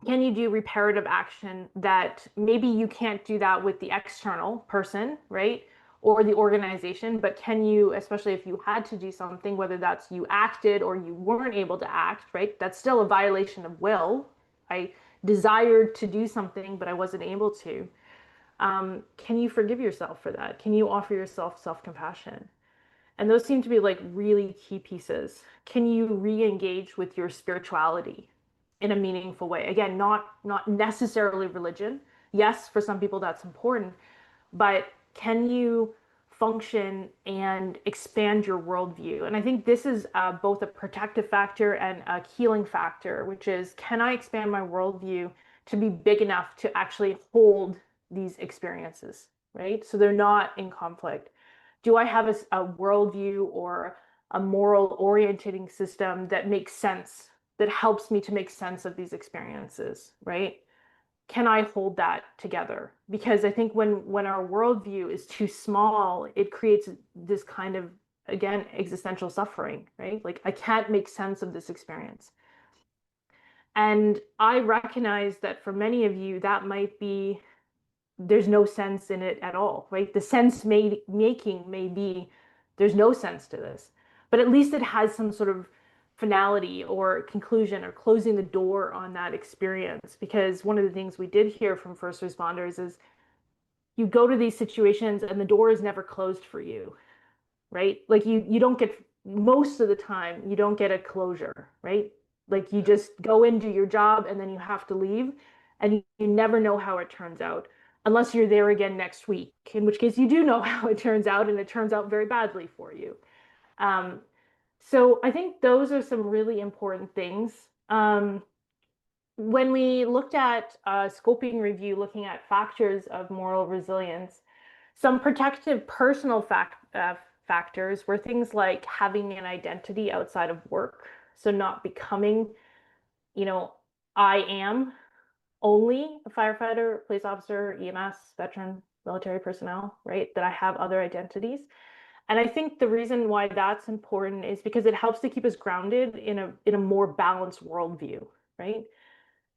can you do reparative action that maybe you can't do that with the external person, right? Or the organization, but can you, especially if you had to do something, whether that's you acted or you weren't able to act, right? That's still a violation of will. I desired to do something, but I wasn't able to. Can you forgive yourself for that? Can you offer yourself self-compassion? And those seem to be like really key pieces. Can you re-engage with your spirituality in a meaningful way? Again, not necessarily religion. Yes, for some people that's important, but can you function and expand your worldview? And I think this is both a protective factor and a healing factor, which is, can I expand my worldview to be big enough to actually hold these experiences, right? So they're not in conflict. Do I have a worldview or a moral orientating system that makes sense, that helps me to make sense of these experiences, right? Can I hold that together? Because I think when our worldview is too small, it creates this kind of, again, existential suffering, right? Like, I can't make sense of this experience. And I recognize that for many of you, that might be, there's no sense in it at all, right? The making may be, there's no sense to this, but at least it has some sort of finality or conclusion or closing the door on that experience. Because one of the things we did hear from first responders is you go to these situations and the door is never closed for you, right? Like you don't get, most of the time you don't get a closure, right? Like you just go and do your job and then you have to leave, and you never know how it turns out unless you're there again next week, in which case you do know how it turns out, and it turns out very badly for you. um, so I think those are some really important things. When we looked at scoping review, looking at factors of moral resilience, some protective personal factors were things like having an identity outside of work. So not becoming, you know, I am only a firefighter, police officer, EMS, veteran, military personnel, right? That I have other identities. And I think the reason why that's important is because it helps to keep us grounded in a more balanced worldview, right?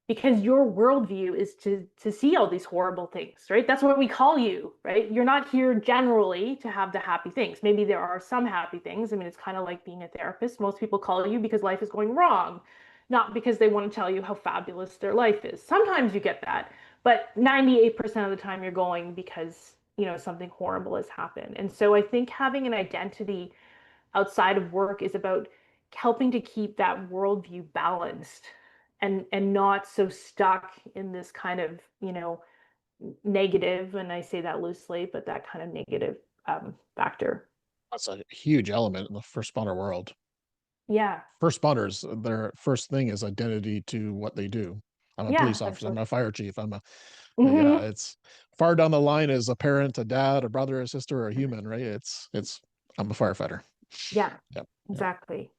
Because your worldview is to see all these horrible things, right? That's what we call you, right? You're not here generally to have the happy things. Maybe there are some happy things. I mean, it's kind of like being a therapist. Most people call you because life is going wrong, not because they want to tell you how fabulous their life is. Sometimes you get that, but 98% of the time you're going because, you know, something horrible has happened. And so I think having an identity outside of work is about helping to keep that worldview balanced and not so stuck in this kind of, you know, negative, and I say that loosely, but that kind of negative factor. That's a huge element in the first responder world. Yeah. First responders, their first thing is identity to what they do. I'm a Yeah, police officer. I'm absolutely. a fire chief. I'm a, yeah, Hmm. it's far down the line as a parent, a dad, a brother, a sister, or a human, right? I'm a firefighter. Yeah, Yep. Yep. exactly.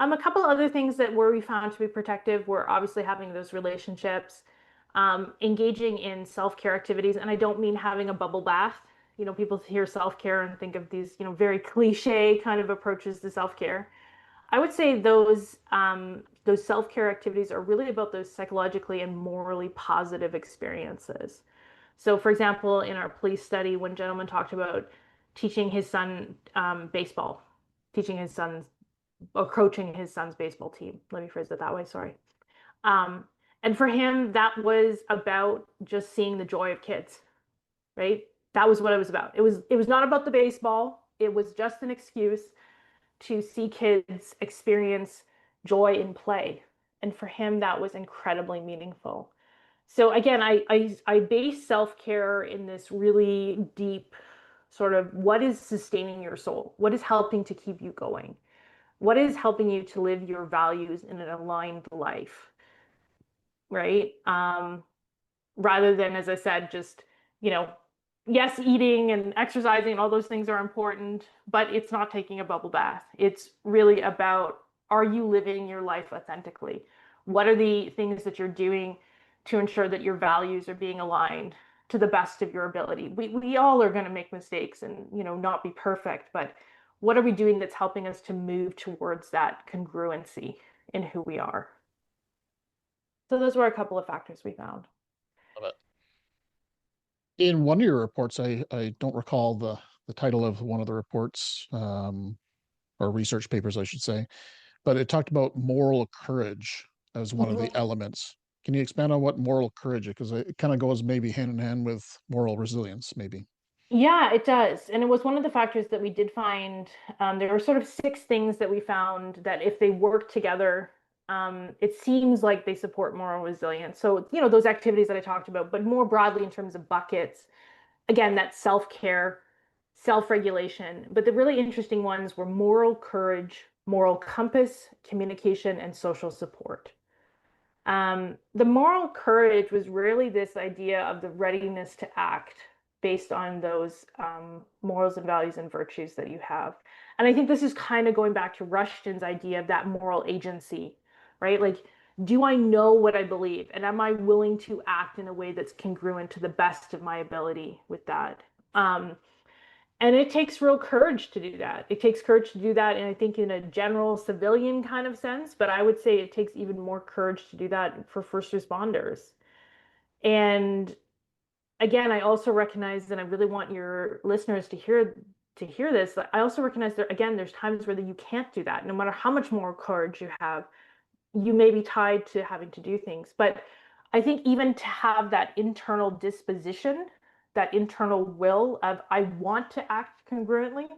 A couple other things that were we found to be protective were obviously having those relationships, engaging in self-care activities, and I don't mean having a bubble bath. You know, people hear self-care and think of these, you know, very cliche kind of approaches to self-care. I would say those self-care activities are really about those psychologically and morally positive experiences. So, for example, in our police study, one gentleman talked about teaching his son baseball, teaching his son or coaching his son's baseball team. Let me phrase it that way. Sorry. Um, and for him, that was about just seeing the joy of kids, right? That was what it was about. It was not about the baseball. It was just an excuse to see kids experience joy in play. And for him, that was incredibly meaningful. So again, I base self-care in this really deep sort of what is sustaining your soul? What is helping to keep you going? What is helping you to live your values in an aligned life, right? Rather than, as I said, just, you know, yes, eating and exercising and all those things are important, but it's not taking a bubble bath. It's really about, are you living your life authentically? What are the things that you're doing to ensure that your values are being aligned to the best of your ability? We all are going to make mistakes and, you know, not be perfect, but what are we doing that's helping us to move towards that congruency in who we are? So those were a couple of factors we found. Love it. In one of your reports, I don't recall the title of one of the reports, or research papers, I should say, but it talked about moral courage as one of the Mhm. elements. Can you expand on what moral courage is? Because it kind of goes maybe hand in hand with moral resilience, maybe. Yeah, it does. And it was one of the factors that we did find. There were sort of six things that we found that if they work together, it seems like they support moral resilience. So, you know, those activities that I talked about, but more broadly in terms of buckets, again, that self-care, self-regulation. But the really interesting ones were moral courage, moral compass, communication, and social support. The moral courage was really this idea of the readiness to act based on those morals and values and virtues that you have. And I think this is kind of going back to Rushton's idea of that moral agency, right? Like, do I know what I believe? And am I willing to act in a way that's congruent to the best of my ability with that? And it takes real courage to do that. It takes courage to do that, and I think in a general civilian kind of sense, but I would say it takes even more courage to do that for first responders. And again, I also recognize that I really want your listeners to hear to hear this, I also recognize that, again, there's times where you can't do that. No matter how much more courage you have, you may be tied to having to do things. But I think even to have that internal disposition, that internal will of I want to act congruently,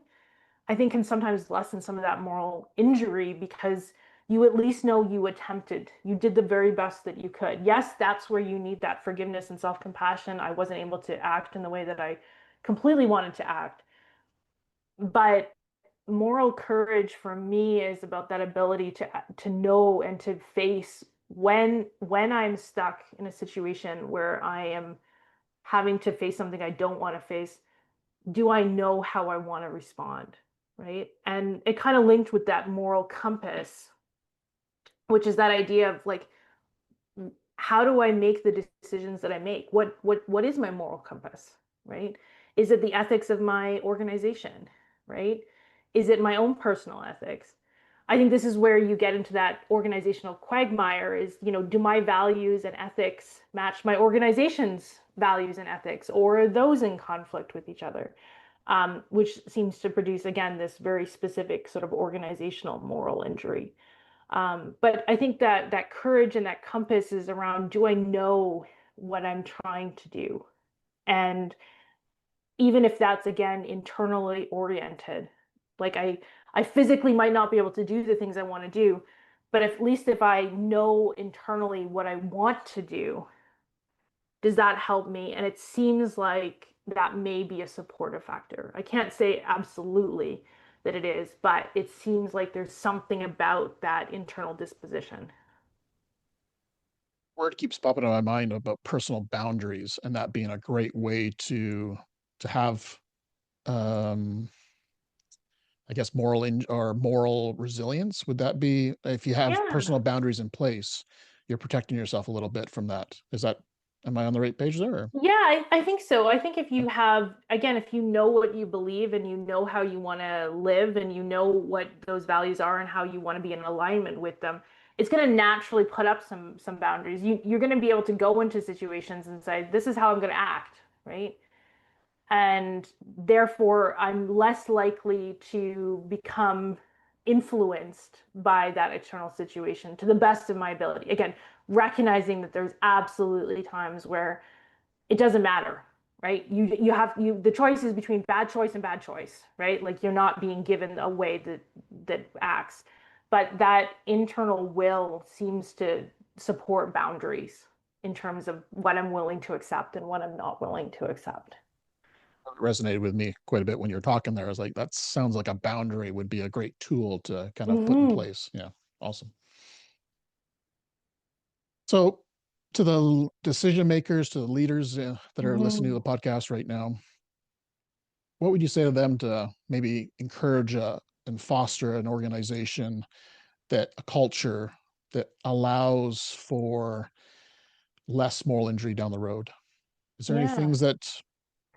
I think can sometimes lessen some of that moral injury, because you at least know you attempted. You did the very best that you could. Yes, that's where you need that forgiveness and self-compassion. I wasn't able to act in the way that I completely wanted to act. But moral courage for me is about that ability to know and to face when I'm stuck in a situation where I am having to face something I don't want to face. Do I know how I want to respond? Right. And it kind of linked with that moral compass, which is that idea of like, how do I make the decisions that I make? What is my moral compass? Right. Is it the ethics of my organization? Right. Is it my own personal ethics? I think this is where you get into that organizational quagmire is, do my values and ethics match my organization's values and ethics, or are those in conflict with each other? Which seems to produce, again, this very specific sort of organizational moral injury. But I think that courage and that compass is around, do I know what I'm trying to do? And even if that's, again, internally oriented, like I physically might not be able to do the things I want to do, but at least if I know internally what I want to do, does that help me? And it seems like that may be a supportive factor. I can't say absolutely that it is, but it seems like there's something about that internal disposition. Word keeps popping in my mind about personal boundaries, and that being a great way to have I guess moral resilience. Would that be, if you have Yeah. personal boundaries in place, you're protecting yourself a little bit from that? Is that, am I on the right page there? Or? Yeah, I think so. I think if you have, again, if you know what you believe and you know how you want to live and you know what those values are and how you want to be in alignment with them, it's going to naturally put up some boundaries. You're going to be able to go into situations and say, this is how I'm going to act, right? And therefore I'm less likely to become influenced by that external situation to the best of my ability. Again, recognizing that there's absolutely times where it doesn't matter, right? You the choice is between bad choice and bad choice, right? Like you're not being given a way that acts, but that internal will seems to support boundaries in terms of what I'm willing to accept and what I'm not willing to accept. It resonated with me quite a bit when you were talking there. I was like, that sounds like a boundary would be a great tool to kind of put in Mm-hmm. place. Yeah, awesome. So, to the decision makers, to the leaders that are listening to Mm-hmm. the podcast right now, what would you say to them to maybe encourage and foster an organization, that a culture that allows for less moral injury down the road? Is there any Yeah. things that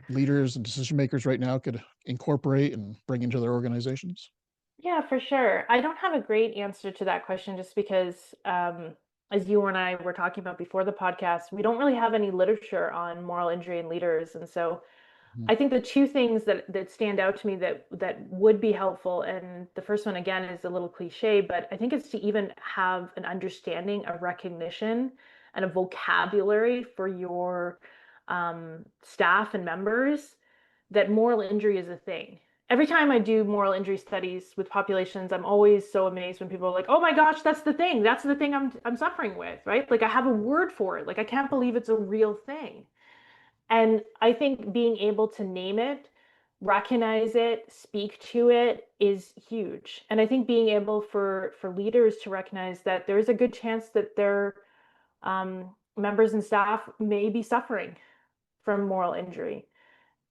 leaders and decision makers right now could incorporate and bring into their organizations? Yeah, for sure. I don't have a great answer to that question just because, as you and I were talking about before the podcast, we don't really have any literature on moral injury in leaders. And so Mhm. I think the two things that stand out to me that would be helpful, and the first one again is a little cliche, but I think it's to even have an understanding, a recognition, and a vocabulary for your staff and members that moral injury is a thing. Every time I do moral injury studies with populations, I'm always so amazed when people are like, "Oh my gosh, that's the thing. That's the thing I'm suffering with," right? Like I have a word for it. Like I can't believe it's a real thing. And I think being able to name it, recognize it, speak to it is huge. And I think being able for leaders to recognize that there's a good chance that their members and staff may be suffering from moral injury.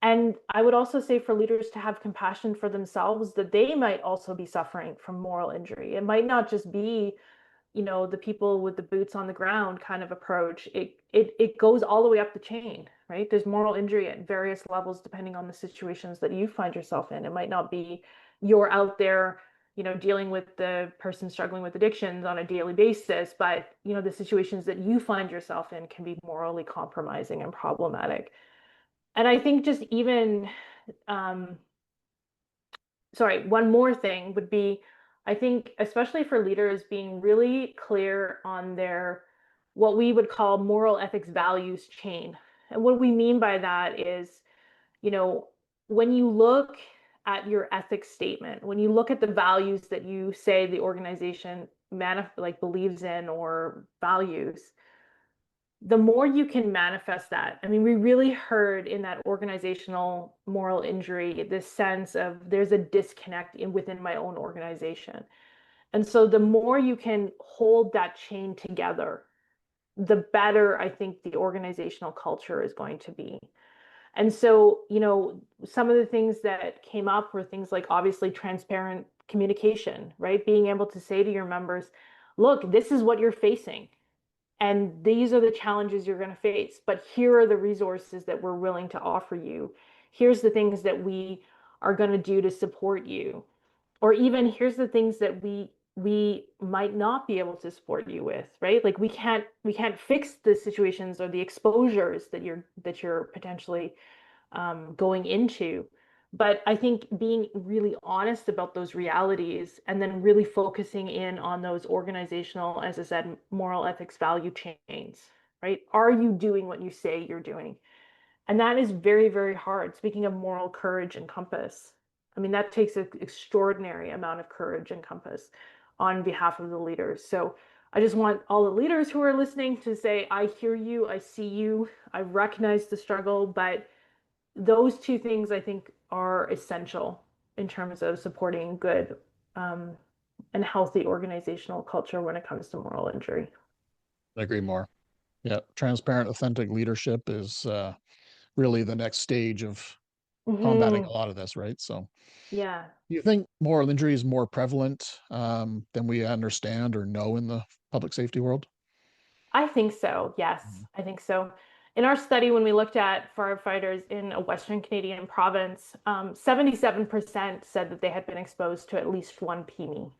And I would also say for leaders to have compassion for themselves that they might also be suffering from moral injury. It might not just be, the people with the boots on the ground kind of approach. It goes all the way up the chain, right? There's moral injury at various levels depending on the situations that you find yourself in. It might not be you're out there, dealing with the person struggling with addictions on a daily basis, but the situations that you find yourself in can be morally compromising and problematic. And I think just even um, sorry, one more thing would be, I think, especially for leaders, being really clear on their what we would call moral ethics values chain. And what we mean by that is, you know, when you look at your ethics statement, when you look at the values that you say the organization like believes in or values, the more you can manifest that. I mean, we really heard in that organizational moral injury this sense of there's a disconnect within my own organization. And so the more you can hold that chain together, the better I think the organizational culture is going to be. And so, some of the things that came up were things like obviously transparent communication, right? Being able to say to your members, look, this is what you're facing. And these are the challenges you're going to face. But here are the resources that we're willing to offer you. Here's the things that we are going to do to support you. Or even here's the things that we might not be able to support you with, right? Like we can't fix the situations or the exposures that you're potentially going into. But I think being really honest about those realities and then really focusing in on those organizational, as I said, moral ethics value chains, right? Are you doing what you say you're doing? And that is very, very hard. Speaking of moral courage and compass, I mean, that takes an extraordinary amount of courage and compass on behalf of the leaders. So I just want all the leaders who are listening to say, I hear you, I see you, I recognize the struggle, but those two things I think are essential in terms of supporting good and healthy organizational culture when it comes to moral injury. I agree more. Yeah, transparent, authentic leadership is really the next stage of combating a lot of this, right? So, Yeah, do you think moral injury is more prevalent than we understand or know in the public safety world? I think so. Yes, I think so. In our study, when we looked at firefighters in a Western Canadian province, 77% said that they had been exposed to at least one PME.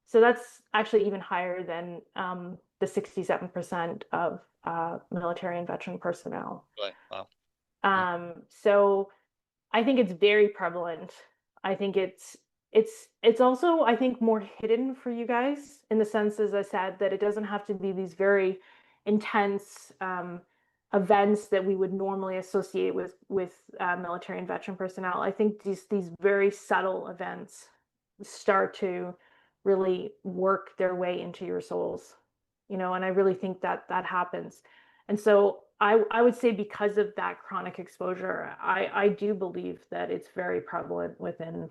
So that's actually even higher than the 67% of military and veteran personnel. Right. Wow. So I think it's very prevalent. I think it's also, I think, more hidden for you guys in the sense, as I said, that it doesn't have to be these very intense events that we would normally associate with military and veteran personnel. I think these very subtle events start to really work their way into your souls, and I really think that that happens. And so I would say because of that chronic exposure, I do believe that it's very prevalent within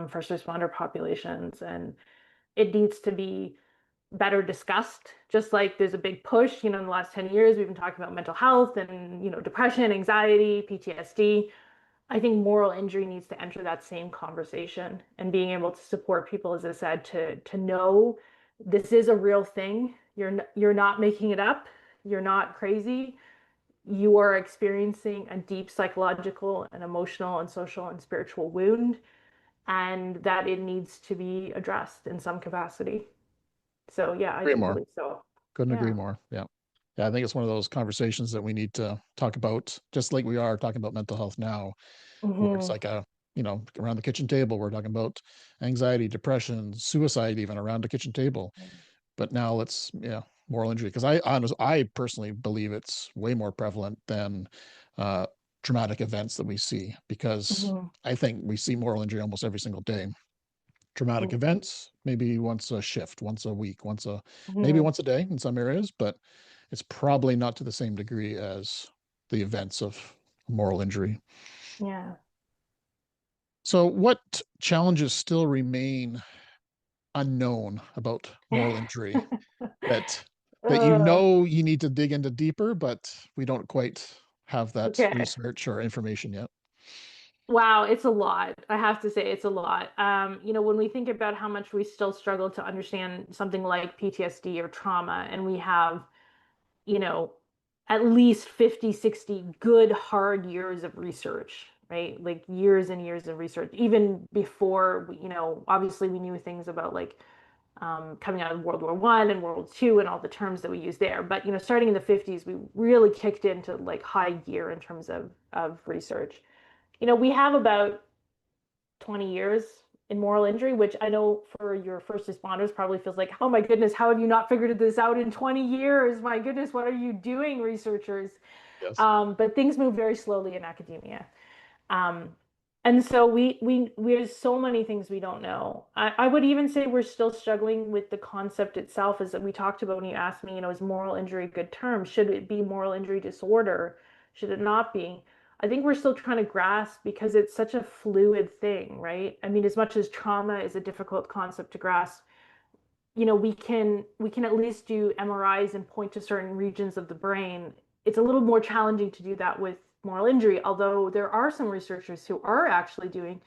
first responder populations, and it needs to be better discussed. Just like there's a big push, in the last 10 years, we've been talking about mental health and, depression, anxiety, PTSD. I think moral injury needs to enter that same conversation and being able to support people, as I said, to know this is a real thing. You're not making it up. You're not crazy. You are experiencing a deep psychological and emotional and social and spiritual wound, and that it needs to be addressed in some capacity. So yeah, I Agree do more. believe so. Couldn't agree Yeah. more. Yeah. Yeah, I think it's one of those conversations that we need to talk about, just like we are talking about mental health now, where it's Hmm. like around the kitchen table, we're talking about anxiety, depression, suicide, even around the kitchen table. But now let's, yeah, moral injury. Because I personally believe it's way more prevalent than uh, traumatic events that we see, because Hmm. I think we see moral injury almost every single day. Traumatic events, maybe once a shift, once a week, maybe Hmm. once a day in some areas, but it's probably not to the same degree as the events of moral injury. Yeah. So, what challenges still remain unknown about moral injury that Uh, you need to dig into deeper, but we don't quite have that okay. research or information yet? Wow, it's a lot. I have to say it's a lot. When we think about how much we still struggle to understand something like PTSD or trauma, and we have, you know, at least 50, 60 good hard years of research, right? Like years and years of research. Even before, obviously we knew things about like coming out of World War I and World War II and all the terms that we use there. But, starting in the 50s, we really kicked into like high gear in terms of research. We have about 20 years in moral injury, which I know for your first responders probably feels like, oh my goodness, how have you not figured this out in 20 years? My goodness, what are you doing, researchers? Yes. But things move very slowly in academia. And so we there's so many things we don't know. I would even say we're still struggling with the concept itself, as that we talked about when you asked me, is moral injury a good term? Should it be moral injury disorder? Should it not be? I think we're still trying to grasp, because it's such a fluid thing, right? I mean, as much as trauma is a difficult concept to grasp, we can at least do MRIs and point to certain regions of the brain. It's a little more challenging to do that with moral injury, although there are some researchers who are actually doing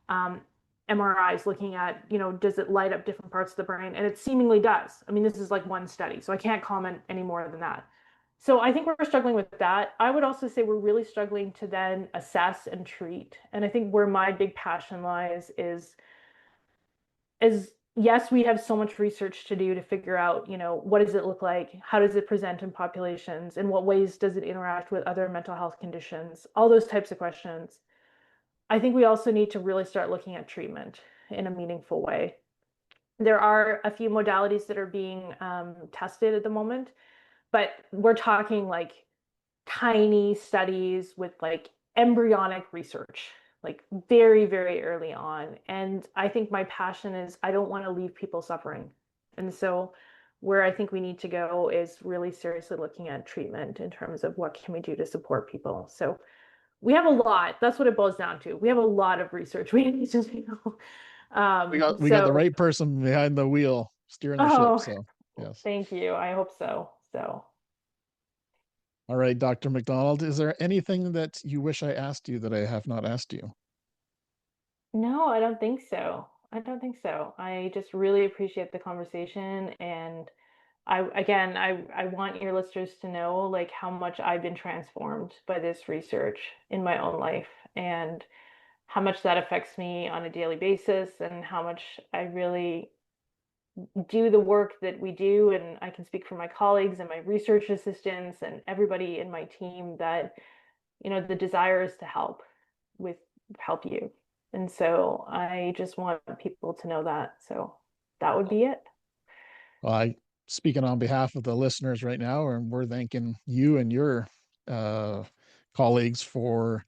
MRIs looking at, does it light up different parts of the brain? And it seemingly does. I mean, this is like one study, so I can't comment any more than that. So I think we're struggling with that. I would also say we're really struggling to then assess and treat. And I think where my big passion lies is yes, we have so much research to do to figure out, what does it look like? How does it present in populations? In what ways does it interact with other mental health conditions? All those types of questions. I think we also need to really start looking at treatment in a meaningful way. There are a few modalities that are being tested at the moment, but we're talking like tiny studies with like embryonic research, like very, very early on. And I think my passion is I don't want to leave people suffering. And so where I think we need to go is really seriously looking at treatment in terms of what can we do to support people. So we have a lot. That's what it boils down to. We have a lot of research we need to do. We got the right person behind the wheel steering the ship. So yes. Thank you. I hope so. All right, Dr. McDonald, is there anything that you wish I asked you that I have not asked you? No, I don't think so. I just really appreciate the conversation. And I want your listeners to know like how much I've been transformed by this research in my own life, and how much that affects me on a daily basis, and how much I really do the work that we do. And I can speak for my colleagues and my research assistants and everybody in my team that, the desire is to help you. And so I just want people to know that. So that would be it. Well, I speaking on behalf of the listeners right now, and we're thanking you and your colleagues for,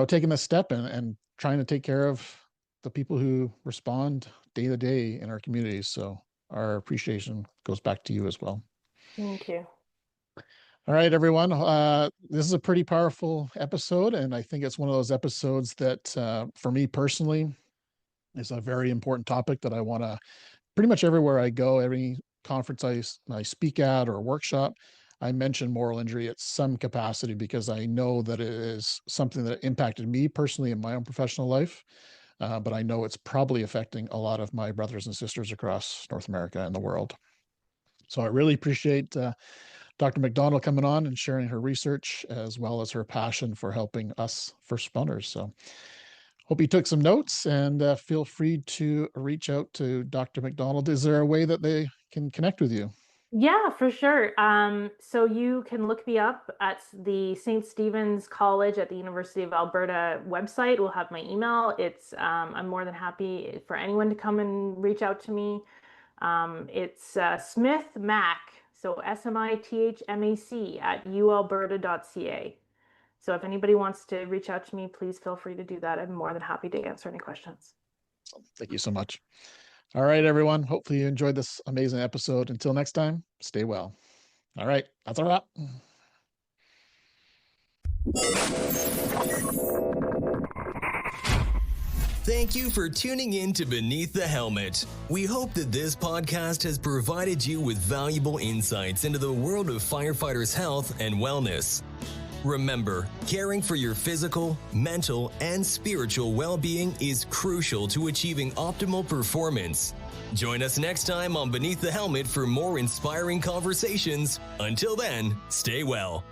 taking this step and trying to take care of the people who respond day to day in our communities. So our appreciation goes back to you as well. Thank you. All right, everyone. This is a pretty powerful episode, and I think it's one of those episodes that, for me personally, is a very important topic that I want to, pretty much everywhere I go, every conference I speak at or workshop, I mention moral injury at some capacity, because I know that it is something that impacted me personally in my own professional life. But I know it's probably affecting a lot of my brothers and sisters across North America and the world. So I really appreciate Dr. McDonald coming on and sharing her research, as well as her passion for helping us first responders. So hope you took some notes, and feel free to reach out to Dr. McDonald. Is there a way that they can connect with you? Yeah, for sure. So you can look me up at the St. Stephen's College at the University of Alberta website. We'll have my email. I'm more than happy for anyone to come and reach out to me. It's Smith Mac, so SMITHMAC at ualberta.ca. So if anybody wants to reach out to me, please feel free to do that. I'm more than happy to answer any questions. Thank you so much. All right, everyone. Hopefully you enjoyed this amazing episode. Until next time, stay well. All right, that's a wrap. Thank you for tuning in to Beneath the Helmet. We hope that this podcast has provided you with valuable insights into the world of firefighters' health and wellness. Remember, caring for your physical, mental, and spiritual well-being is crucial to achieving optimal performance. Join us next time on Beneath the Helmet for more inspiring conversations. Until then, stay well.